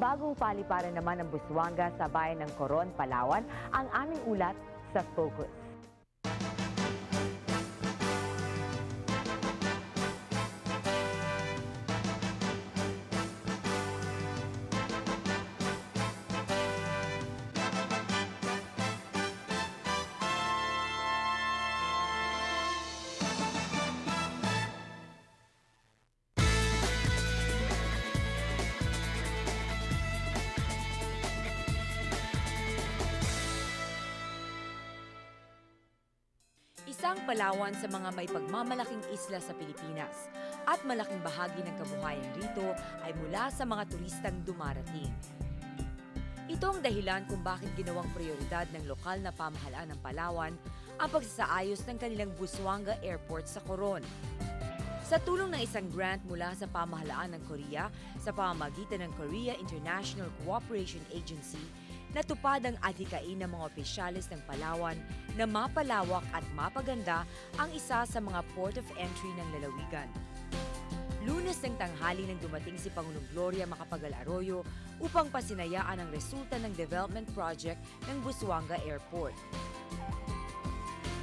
bagong paliparan naman ng Busuanga sa bayan ng Coron, Palawan ang aming ulat sa Focus. Isang Palawan sa mga may pagmamalaking isla sa Pilipinas at malaking bahagi ng kabuhayan rito ay mula sa mga turistang dumarating. Ito ang dahilan kung bakit ginawang prioridad ng lokal na pamahalaan ng Palawan ang pagsasaayos ng kanilang Busuanga Airport sa Coron. Sa tulong ng isang grant mula sa pamahalaan ng Korea sa pamamagitan ng Korea International Cooperation Agency, natupad ang adhikain ng mga opisyalis ng Palawan na mapalawak at mapaganda ang isa sa mga port of entry ng lalawigan. Lunes ng tanghali nang dumating si Pangulong Gloria Macapagal Arroyo upang pasinayaan ang resulta ng development project ng Busuanga Airport.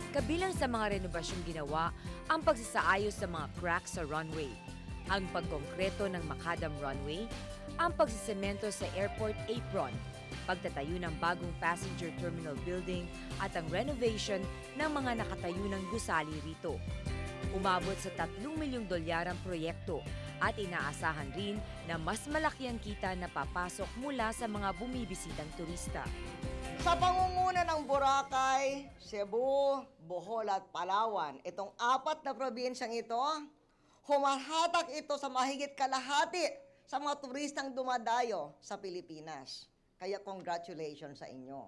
Kabilang sa mga renovasyong ginawa ang pagsasaayos sa mga cracks sa runway, ang pagkongkreto ng Macadam Runway, ang pagsisemento sa airport apron, pagtatayo ng bagong passenger terminal building at ang renovation ng mga nakatayo ng gusali rito. Umabot sa 3 milyong dolyar ang proyekto at inaasahan rin na mas malaki ang kita na papasok mula sa mga bumibisitang turista. Sa pangunguna ng Boracay, Cebu, Bohol at Palawan, itong 4 na probinsyang ito, humahatak ito sa mahigit kalahati sa mga turistang dumadayo sa Pilipinas. Kaya congratulations sa inyo.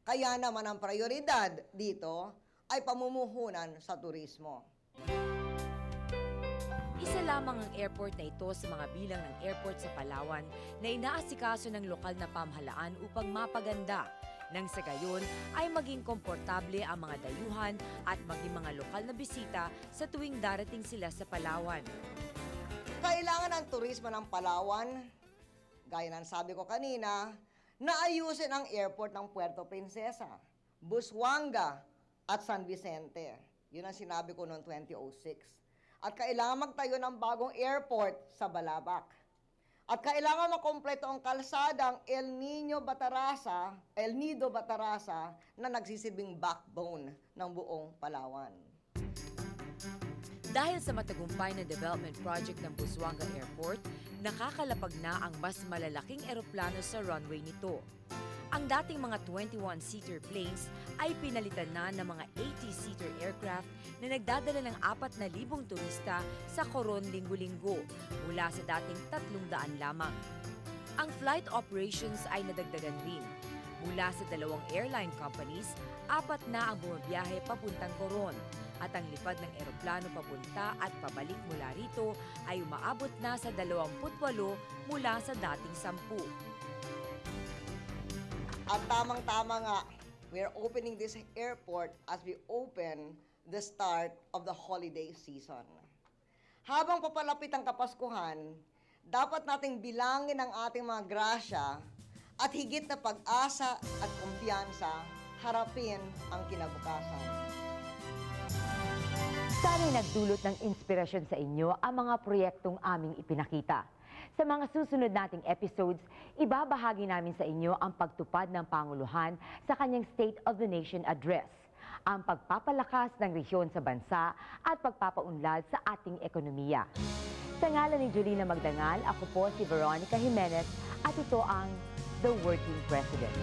Kaya naman ang prioridad dito ay pamumuhunan sa turismo. Isa lamang ang airport na ito sa mga bilang ng airport sa Palawan na inaasikaso ng lokal na pamahalaan upang mapaganda. Nang sa gayon ay maging komportable ang mga dayuhan at maging mga lokal na bisita sa tuwing darating sila sa Palawan. Kailangan ng turismo ng Palawan, gaya ng sabi ko kanina, naayusin ang airport ng Puerto Princesa, Busuanga at San Vicente. Yun ang sinabi ko noong 2006. At kailangan magtayo ng bagong airport sa Balabac. At kailangan makompleto ang kalsadang El Nido Batarasa na nagsisilbing backbone ng buong Palawan. Dahil sa matagumpay na development project ng Busuanga Airport, nakakalapag na ang mas malalaking eroplano sa runway nito. Ang dating mga 21-seater planes ay pinalitan na ng mga 80-seater aircraft na nagdadala ng 4,000 turista sa Coron linggo-linggo mula sa dating 300 lamang. Ang flight operations ay nadagdagan rin. Mula sa 2 airline companies, 4 na ang bumabiyahe papuntang Coron. At ang lipad ng eroplano papunta at pabalik mula rito ay umaabot na sa 28 mula sa dating 10. At tamang-tama nga, we're opening this airport as we open the start of the holiday season. Habang papalapit ang Kapaskuhan, dapat nating bilangin ang ating mga grasya at higit na pag-asa at kumpiyansa harapin ang kinabukasan. Sana'y nagdulot ng inspirasyon sa inyo ang mga proyektong aming ipinakita. Sa mga susunod nating episodes, ibabahagi namin sa inyo ang pagtupad ng Panguluhan sa kanyang State of the Nation Address, ang pagpapalakas ng rehiyon sa bansa at pagpapaunlad sa ating ekonomiya. Sa ngalan ni Julina Magdangal, ako po si Veronica Jimenez at ito ang The Working President.